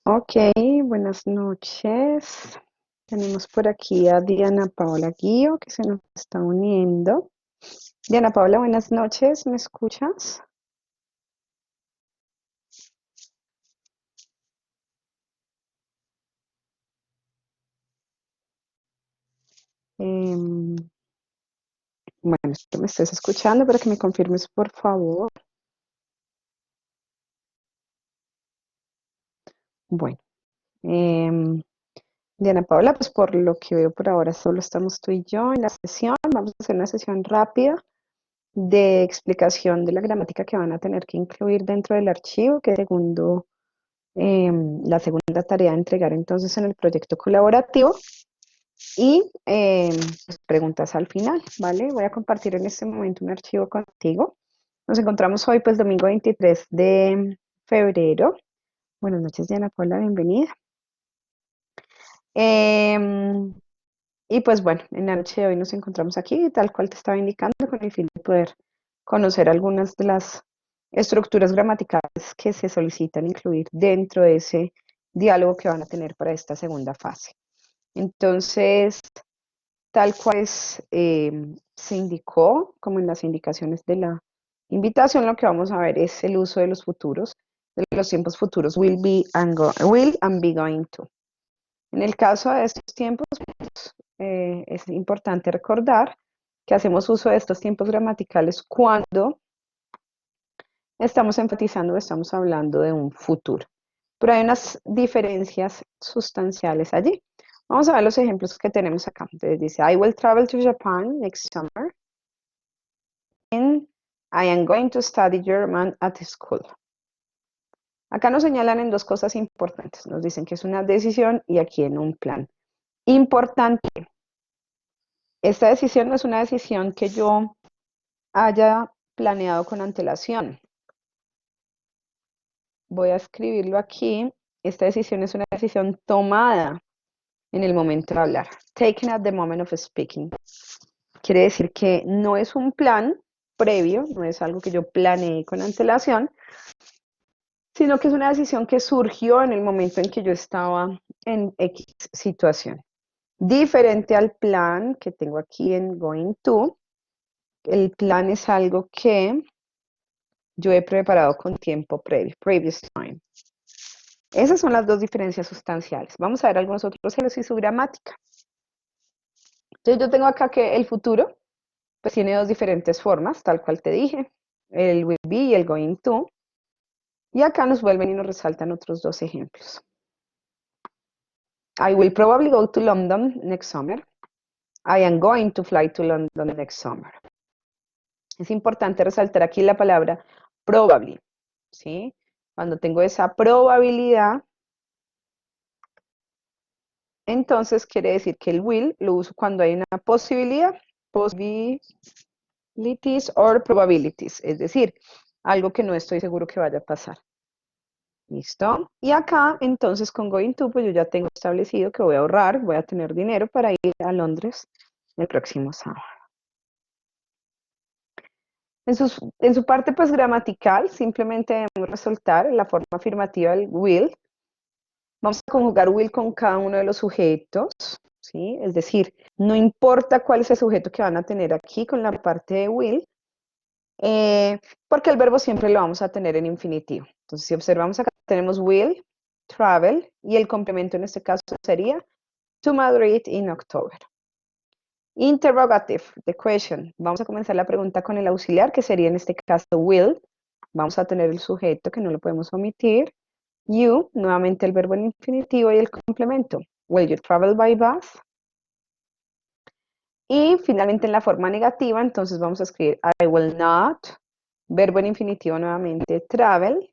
Ok, buenas noches. Tenemos por aquí a Diana Paola Guío que se nos está uniendo. Diana Paola, buenas noches, ¿me escuchas? Em, bueno, espero me estés escuchando para que me confirmes, por favor. Bueno, em, Diana Paola, pues por lo que veo por ahora solo estamos tú y yo en la sesión. Vamos a hacer una sesión rápida de explicación de la gramática que van a tener que incluir dentro del archivo, que es la segunda tarea a entregar entonces en el proyecto colaborativo y pues, preguntas al final, ¿vale? Voy a compartir en este momento un archivo contigo. Nos encontramos hoy, pues, domingo 23 de febrero. Buenas noches, Diana Paula, bienvenida. Em, y pues bueno, en la noche de hoy nos encontramos aquí, tal cual te estaba indicando, con el fin de poder conocer algunas de las estructuras gramaticales que se solicitan incluir dentro de ese diálogo que van a tener para esta segunda fase. Entonces, tal cual se indicó, como en las indicaciones de la invitación, lo que vamos a ver es el uso de los futuros, de los tiempos futuros, will and be going to. En el caso de estos tiempos, es importante recordar que hacemos uso de estos tiempos gramaticales cuando estamos enfatizando o estamos hablando de un futuro. Pero hay unas diferencias sustanciales allí. Vamos a ver los ejemplos que tenemos acá. Entonces dice, I will travel to Japan next summer and I am going to study German at school. Acá nos señalan en dos cosas importantes. Nos dicen que es una decisión y aquí en un plan. Importante, esta decisión no es una decisión que yo haya planeado con antelación. Voy a escribirlo aquí. Esta decisión es una decisión tomada en el momento de hablar. Taken at the moment of speaking. Quiere decir que no es un plan previo, no es algo que yo planeé con antelación, sino que es una decisión que surgió en el momento en que yo estaba en X situación. Diferente al plan que tengo aquí en Going to, el plan es algo que yo he preparado con tiempo previo, previous time. Esas son las dos diferencias sustanciales. Vamos a ver algunos otros ejemplos y su gramática. Entonces yo tengo acá que el futuro pues tiene dos diferentes formas, tal cual te dije, el will be y el going to. Y acá nos vuelven y nos resaltan otros dos ejemplos. I will probably go to London next summer. I am going to fly to London next summer. Es importante resaltar aquí la palabra probably, ¿sí? Cuando tengo esa probabilidad, entonces quiere decir que el will lo uso cuando hay una posibilidad, possibilities or probabilities, es decir, algo que no estoy seguro que vaya a pasar. ¿Listo? Y acá, entonces, con Going to, pues yo ya tengo establecido que voy a ahorrar, voy a tener dinero para ir a Londres el próximo sábado. En su parte, pues, gramatical, simplemente debemos resaltar la forma afirmativa del will. Vamos a conjugar will con cada uno de los sujetos, ¿sí? Es decir, no importa cuál es el sujeto que van a tener aquí con la parte de will, porque el verbo siempre lo vamos a tener en infinitivo. Entonces, si observamos acá, tenemos will, travel, y el complemento en este caso sería to Madrid in October. Interrogative, the question. Vamos a comenzar la pregunta con el auxiliar, que sería en este caso will. Vamos a tener el sujeto, que no lo podemos omitir. You, nuevamente el verbo en infinitivo y el complemento. Will you travel by bus? Y finalmente en la forma negativa, entonces vamos a escribir I will not, verbo en infinitivo nuevamente, travel,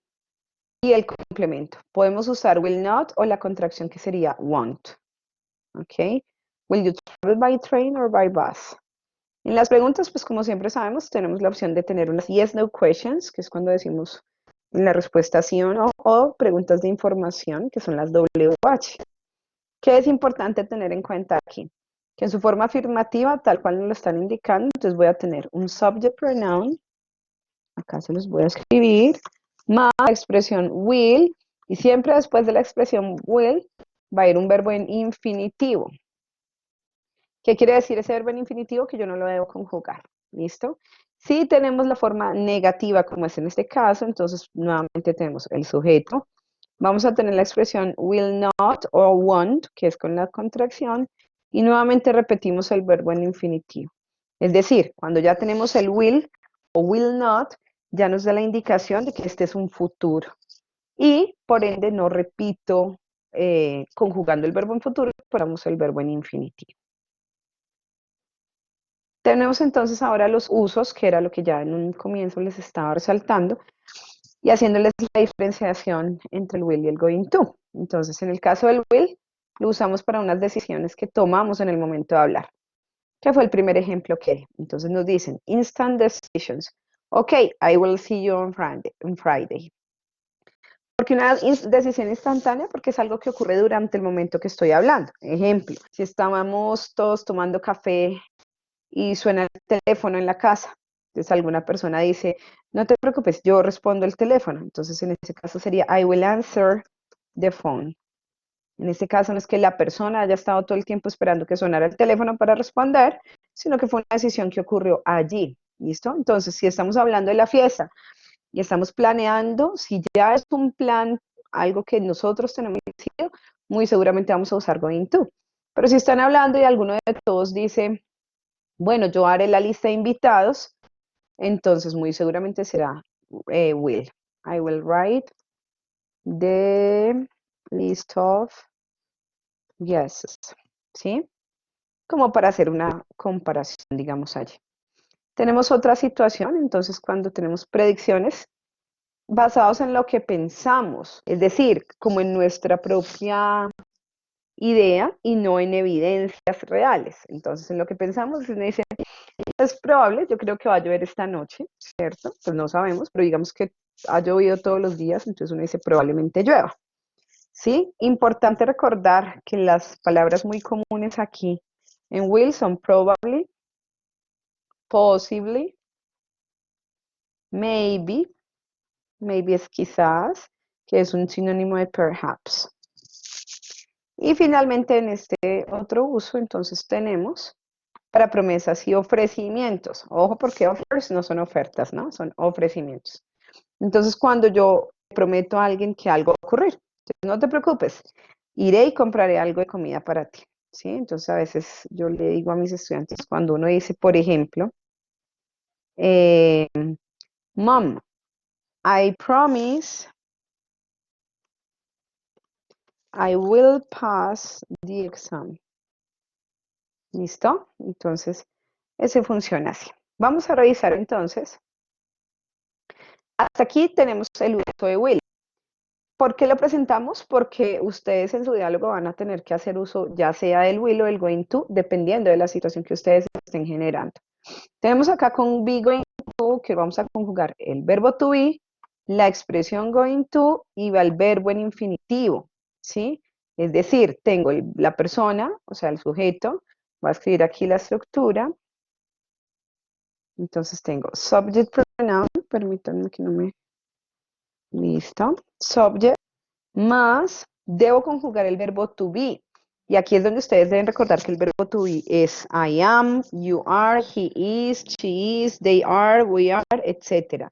y el complemento. Podemos usar will not o la contracción que sería won't. ¿Ok? Will you travel by train or by bus? En las preguntas, pues como siempre sabemos, tenemos la opción de tener unas yes, no questions, que es cuando decimos la respuesta sí o no, o preguntas de información, que son las WH. ¿Qué es importante tener en cuenta aquí? Que en su forma afirmativa, tal cual nos lo están indicando, entonces voy a tener un subject pronoun, acá se los voy a escribir, más la expresión will, Y siempre después de la expresión will va a ir un verbo en infinitivo. ¿Qué quiere decir ese verbo en infinitivo? Que yo no lo debo conjugar. ¿Listo? Si tenemos la forma negativa, como es en este caso, entonces nuevamente tenemos el sujeto. Vamos a tener la expresión will not o won't, que es con la contracción, y nuevamente repetimos el verbo en infinitivo. Es decir, cuando ya tenemos el will o will not, ya nos da la indicación de que este es un futuro. Y por ende no repito conjugando el verbo en futuro, ponemos el verbo en infinitivo. Tenemos entonces ahora los usos, que era lo que ya en un comienzo les estaba resaltando, y haciéndoles la diferenciación entre el will y el going to. Entonces, en el caso del will, lo usamos para unas decisiones que tomamos en el momento de hablar, que fue el primer ejemplo que di. Entonces nos dicen, instant decisions. Ok, I will see you on Friday. Porque una decisión instantánea, porque es algo que ocurre durante el momento que estoy hablando. Ejemplo, si estábamos todos tomando café y suena el teléfono en la casa. Entonces alguna persona dice, no te preocupes, yo respondo el teléfono. Entonces en ese caso sería, I will answer the phone. En este caso no es que la persona haya estado todo el tiempo esperando que sonara el teléfono para responder, sino que fue una decisión que ocurrió allí. ¿Listo? Entonces, si estamos hablando de la fiesta y estamos planeando, si ya es un plan, algo que nosotros tenemos decidido, muy seguramente vamos a usar going to. Pero si están hablando y alguno de todos dice, bueno, yo haré la lista de invitados, entonces muy seguramente será will. I will write the list of guests, ¿sí? Como para hacer una comparación, digamos allí. Tenemos otra situación, entonces cuando tenemos predicciones basados en lo que pensamos, es decir, como en nuestra propia idea y no en evidencias reales. Entonces, en lo que pensamos, uno dice, es probable, yo creo que va a llover esta noche, ¿cierto? Pues no sabemos, pero digamos que ha llovido todos los días, entonces uno dice probablemente llueva. ¿Sí? Importante recordar que las palabras muy comunes aquí en will son probably, possibly, maybe, maybe es quizás, que es un sinónimo de perhaps. Y finalmente en este otro uso, entonces tenemos para promesas y ofrecimientos. Ojo, porque offers no son ofertas, ¿no? Son ofrecimientos. Entonces, cuando yo prometo a alguien que algo va a ocurrir, no te preocupes, iré y compraré algo de comida para ti, ¿sí? Entonces, a veces yo le digo a mis estudiantes, cuando uno dice, por ejemplo, eh, Mom, I promise I will pass the exam. ¿Listo? Entonces, ese funciona así. Vamos a revisar entonces. Hasta aquí tenemos el uso de will. ¿Por qué lo presentamos? Porque ustedes en su diálogo van a tener que hacer uso ya sea del will o del going to, dependiendo de la situación que ustedes estén generando. Tenemos acá con be going to, que vamos a conjugar el verbo to be, la expresión going to y va el verbo en infinitivo, ¿sí? Es decir, tengo la persona, o sea, el sujeto, voy a escribir aquí la estructura. Entonces tengo subject pronoun, permítanme que no me... Listo. Subject más, debo conjugar el verbo to be. Y aquí es donde ustedes deben recordar que el verbo to be es I am, you are, he is, she is, they are, we are, etc.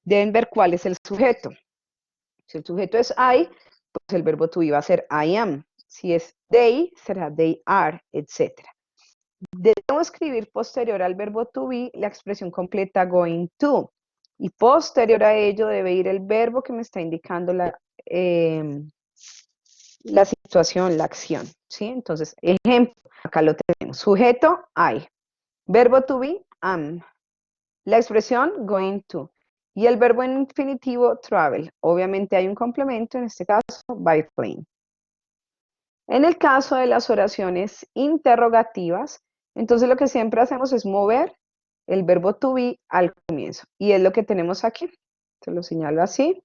Deben ver cuál es el sujeto. Si el sujeto es I, pues el verbo to be va a ser I am. Si es they, será they are, etc. Debo escribir posterior al verbo to be la expresión completa going to. Y posterior a ello debe ir el verbo que me está indicando la situación, la acción, ¿sí? Entonces, ejemplo, acá lo tenemos. Sujeto, I. Verbo to be, am. La expresión, going to. Y el verbo en infinitivo, travel. Obviamente hay un complemento, en este caso, by plane. En el caso de las oraciones interrogativas, entonces lo que siempre hacemos es mover el verbo to be al comienzo. Y es lo que tenemos aquí. Se lo señalo así.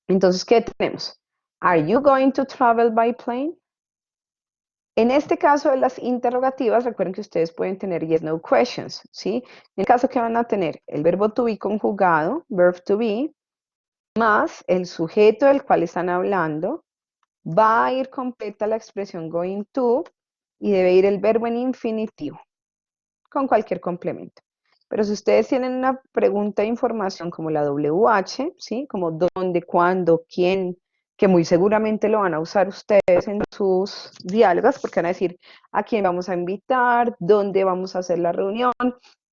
Entonces, ¿qué tenemos? Are you going to travel by plane? En este caso de las interrogativas, recuerden que ustedes pueden tener yes, no questions, ¿sí? En el caso que van a tener el verbo to be conjugado, verb to be, más el sujeto del cual están hablando, va a ir completa la expresión going to y debe ir el verbo en infinitivo con cualquier complemento. Pero si ustedes tienen una pregunta de información como la WH, ¿sí? Como dónde, cuándo, quién, que muy seguramente lo van a usar ustedes en sus diálogos, porque van a decir a quién vamos a invitar, dónde vamos a hacer la reunión,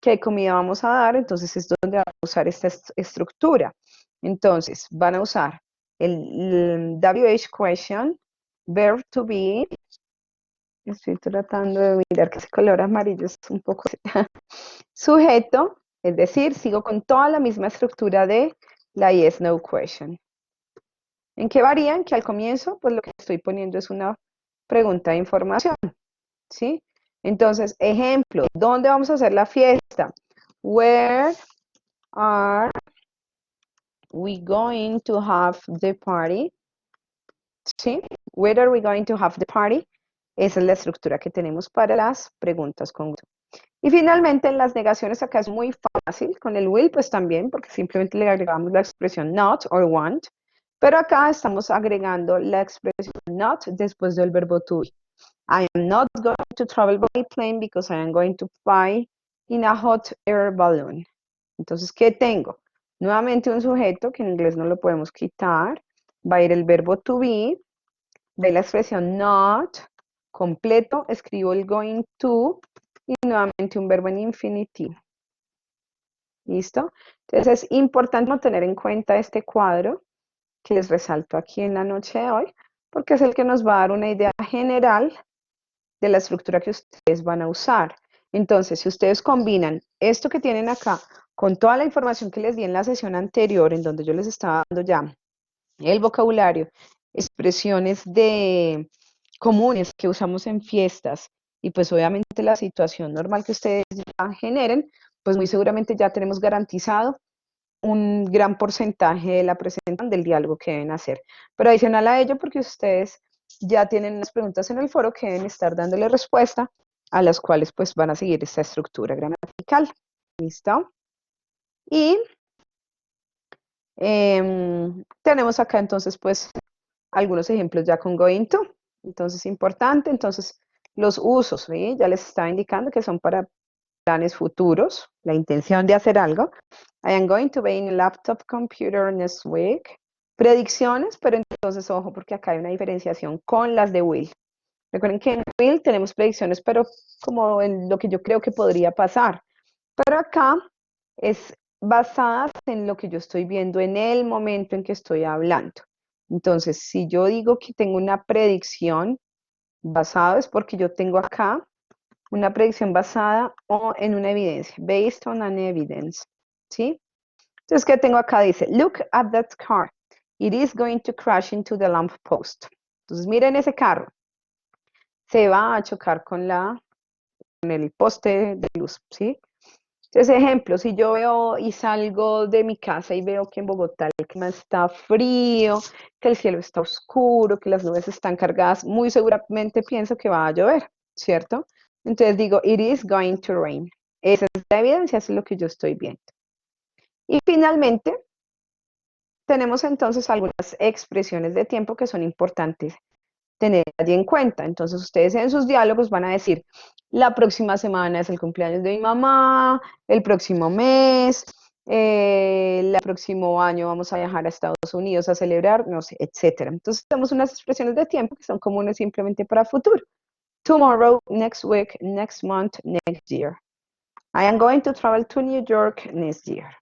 qué comida vamos a dar, entonces es donde van a usar esta estructura. Entonces, van a usar el WH question, verb to be, estoy tratando de mirar que ese color amarillo es un poco sujeto, es decir, sigo con toda la misma estructura de la yes, no question. ¿En qué varían? Que al comienzo, pues lo que estoy poniendo es una pregunta de información, ¿sí? Entonces, ejemplo, ¿dónde vamos a hacer la fiesta? Where are we going to have the party? ¿Sí? Where are we going to have the party? Esa es la estructura que tenemos para las preguntas con y finalmente, en las negaciones acá es muy fácil, con el will pues también, porque simplemente le agregamos la expresión not or want, pero acá estamos agregando la expresión not después del verbo to be. I am not going to travel by plane because I am going to fly in a hot air balloon. Entonces, ¿qué tengo? Nuevamente un sujeto que en inglés no lo podemos quitar, va a ir el verbo to be, de la expresión not, completo, escribo el going to, y nuevamente un verbo en infinitivo. ¿Listo? Entonces es importante tener en cuenta este cuadro que les resalto aquí en la noche de hoy, porque es el que nos va a dar una idea general de la estructura que ustedes van a usar. Entonces, si ustedes combinan esto que tienen acá con toda la información que les di en la sesión anterior, en donde yo les estaba dando ya el vocabulario, expresiones de comunes que usamos en fiestas y pues obviamente la situación normal que ustedes ya generen, pues muy seguramente ya tenemos garantizado un gran porcentaje de la presentación del diálogo que deben hacer. Pero adicional a ello, porque ustedes ya tienen unas preguntas en el foro que deben estar dándole respuesta, a las cuales pues van a seguir esta estructura gramatical. ¿Listo? Y tenemos acá entonces pues algunos ejemplos ya con going to. Entonces, importante. Entonces, los usos, ¿sí? Ya les estaba indicando que son para planes futuros, la intención de hacer algo. I am going to be in a laptop computer next week. Predicciones, pero entonces, ojo, porque acá hay una diferenciación con las de will. Recuerden que en will tenemos predicciones, pero como en lo que yo creo que podría pasar. Pero acá es basadas en lo que yo estoy viendo en el momento en que estoy hablando. Entonces, si yo digo que tengo una predicción basada, es porque yo tengo acá una predicción basada o en una evidencia, based on an evidence, ¿sí? Entonces, ¿qué tengo acá? Dice, look at that car. It is going to crash into the lamp post. Entonces, miren ese carro. Se va a chocar con el poste de luz, ¿sí? Entonces, ejemplo, si yo veo y salgo de mi casa y veo que en Bogotá el clima está frío, que el cielo está oscuro, que las nubes están cargadas, muy seguramente pienso que va a llover, ¿cierto? Entonces digo, it is going to rain. Esa es la evidencia, eso es lo que yo estoy viendo. Y finalmente, tenemos entonces algunas expresiones de tiempo que son importantes tener allí en cuenta. Entonces, ustedes en sus diálogos van a decir, la próxima semana es el cumpleaños de mi mamá, el próximo mes, el próximo año vamos a viajar a Estados Unidos a celebrar, no sé, etcétera. Entonces, tenemos unas expresiones de tiempo que son comunes simplemente para futuro. Tomorrow, next week, next month, next year. I am going to travel to New York next year.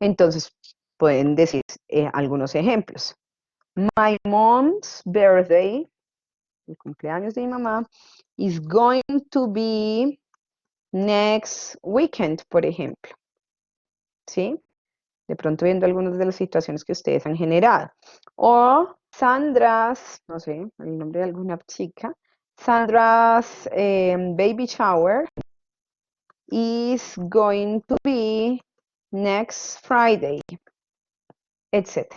Entonces, pueden decir algunos ejemplos. My mom's birthday, el cumpleaños de mi mamá, is going to be next weekend, por ejemplo. ¿Sí? De pronto viendo algunas de las situaciones que ustedes han generado. O Sandra's, no sé, el nombre de alguna chica, Sandra's baby shower is going to be next Friday, etc.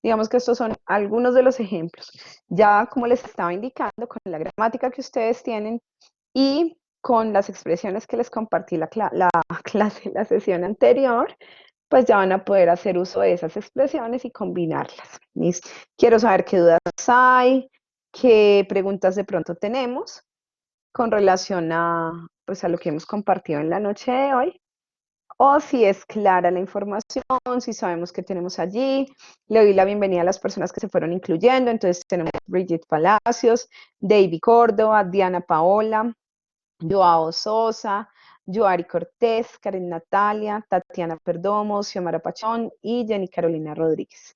Digamos que estos son algunos de los ejemplos. Ya como les estaba indicando, con la gramática que ustedes tienen y con las expresiones que les compartí la clase, la sesión anterior, pues ya van a poder hacer uso de esas expresiones y combinarlas. ¿Listo? Quiero saber qué dudas hay, qué preguntas de pronto tenemos con relación a, pues, a lo que hemos compartido en la noche de hoy, o si es clara la información, si sabemos qué tenemos allí. Le doy la bienvenida a las personas que se fueron incluyendo. Entonces tenemos Bridget Palacios, David Córdoba, Diana Paola, Joao Sosa, Joari Cortés, Karen Natalia, Tatiana Perdomo, Xiomara Pachón y Jenny Carolina Rodríguez.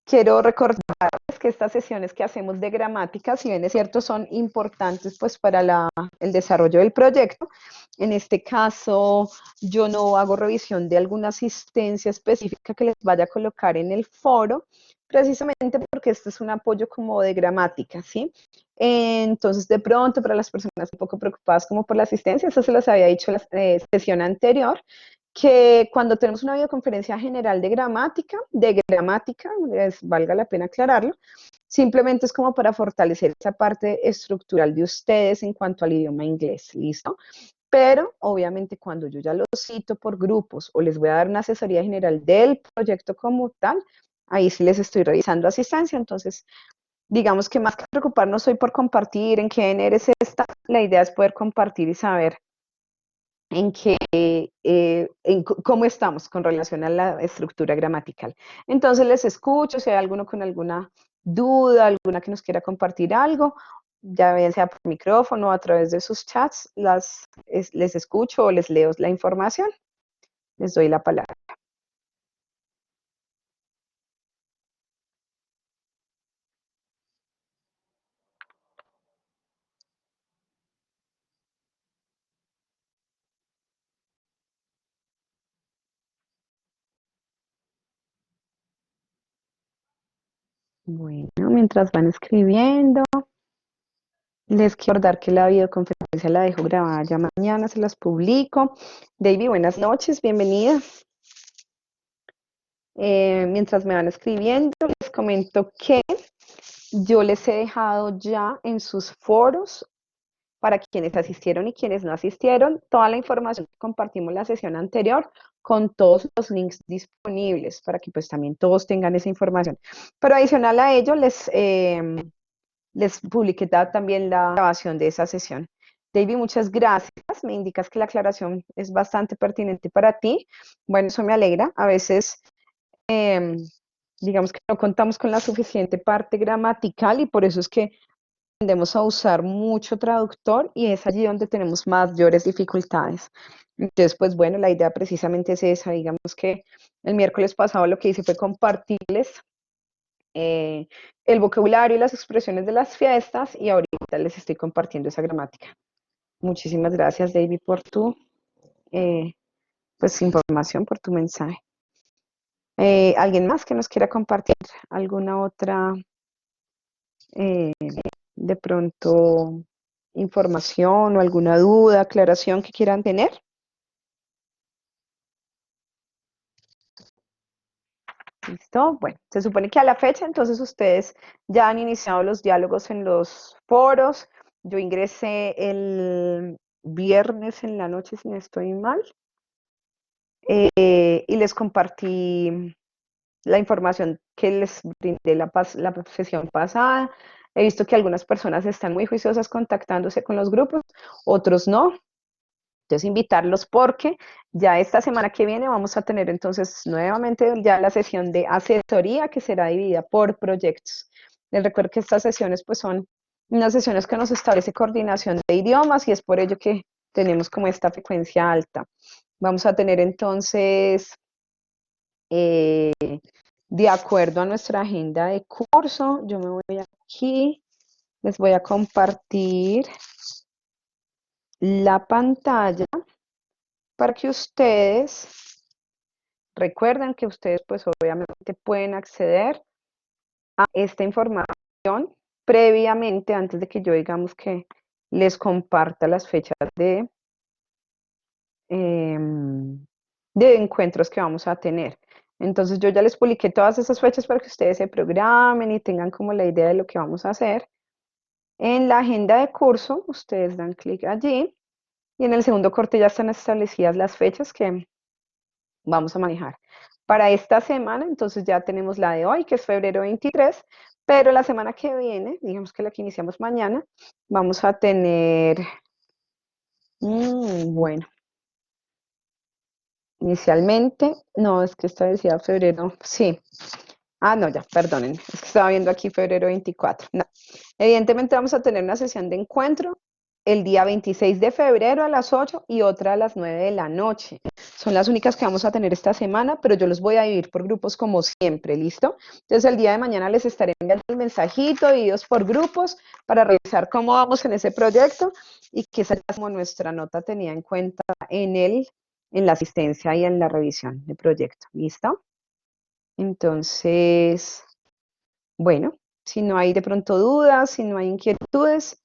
Quiero recordarles que estas sesiones que hacemos de gramática, si bien es cierto, son importantes pues para el desarrollo del proyecto. En este caso, yo no hago revisión de alguna asistencia específica que les vaya a colocar en el foro, precisamente porque este es un apoyo como de gramática, ¿sí? Entonces, de pronto, para las personas un poco preocupadas como por la asistencia, eso se los había dicho en la sesión anterior, que cuando tenemos una videoconferencia general de gramática, valga la pena aclararlo, simplemente es como para fortalecer esa parte estructural de ustedes en cuanto al idioma inglés, ¿listo? Pero obviamente cuando yo ya los cito por grupos o les voy a dar una asesoría general del proyecto como tal, ahí sí les estoy revisando asistencia. Entonces, digamos que más que preocuparnos hoy por compartir en qué eres esta, la idea es poder compartir y saber en qué, cómo estamos con relación a la estructura gramatical. Entonces les escucho, si hay alguno con alguna duda, alguna que nos quiera compartir algo, ya bien sea por micrófono o a través de sus chats, les escucho o les leo la información. Les doy la palabra. Bueno, mientras van escribiendo, les quiero recordar que la videoconferencia la dejo grabada ya mañana, se las publico. David, buenas noches, bienvenida. Mientras me van escribiendo, les comento que yo les he dejado ya en sus foros, para quienes asistieron y quienes no asistieron, toda la información que compartimos en la sesión anterior con todos los links disponibles para que pues también todos tengan esa información. Pero adicional a ello, les publiqué también la grabación de esa sesión. David, muchas gracias. Me indicas que la aclaración es bastante pertinente para ti. Bueno, eso me alegra. A veces digamos que no contamos con la suficiente parte gramatical y por eso es que tendemos a usar mucho traductor y es allí donde tenemos mayores dificultades. Entonces, pues bueno, la idea precisamente es esa. Digamos que el miércoles pasado lo que hice fue compartirles el vocabulario y las expresiones de las fiestas y ahorita les estoy compartiendo esa gramática. Muchísimas gracias, David, por tu pues, información, por tu mensaje. ¿Alguien más que nos quiera compartir alguna otra, de pronto, información o alguna duda, aclaración que quieran tener? ¿Listo? Bueno, se supone que a la fecha entonces ustedes ya han iniciado los diálogos en los foros. Yo ingresé el viernes en la noche, si no estoy mal, y les compartí la información que les brindé la sesión pasada. He visto que algunas personas están muy juiciosas contactándose con los grupos, otros no. Entonces, invitarlos porque ya esta semana que viene vamos a tener entonces nuevamente ya la sesión de asesoría que será dividida por proyectos. Les recuerdo que estas sesiones pues son unas sesiones que nos establece coordinación de idiomas y es por ello que tenemos como esta frecuencia alta. Vamos a tener entonces, de acuerdo a nuestra agenda de curso, yo me voy aquí, les voy a compartir la pantalla para que ustedes recuerden que ustedes pues obviamente pueden acceder a esta información previamente antes de que yo digamos que les comparta las fechas de encuentros que vamos a tener. Entonces yo ya les publiqué todas esas fechas para que ustedes se programen y tengan como la idea de lo que vamos a hacer. En la agenda de curso, ustedes dan clic allí y en el segundo corte ya están establecidas las fechas que vamos a manejar. Para esta semana, entonces ya tenemos la de hoy, que es febrero 23, pero la semana que viene, digamos que la que iniciamos mañana, vamos a tener, bueno, inicialmente, no, es que esta decía febrero, sí. Ah, no, ya, perdonen, es que estaba viendo aquí febrero 24. No, evidentemente vamos a tener una sesión de encuentro el día 26 de febrero a las 8 y otra a las 9 de la noche. Son las únicas que vamos a tener esta semana, pero yo los voy a dividir por grupos como siempre, ¿listo? Entonces el día de mañana les estaré enviando el mensajito, divididos por grupos, para revisar cómo vamos en ese proyecto y que esa es como nuestra nota tenida en cuenta en la asistencia y en la revisión de proyecto, ¿listo? Entonces, bueno, si no hay de pronto dudas, si no hay inquietudes,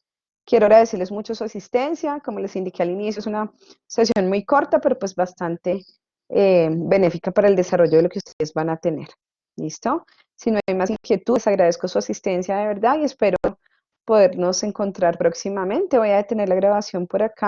quiero agradecerles mucho su asistencia. Como les indiqué al inicio, es una sesión muy corta, pero pues bastante benéfica para el desarrollo de lo que ustedes van a tener. ¿Listo? Si no hay más inquietudes, agradezco su asistencia de verdad y espero podernos encontrar próximamente. Voy a detener la grabación por acá.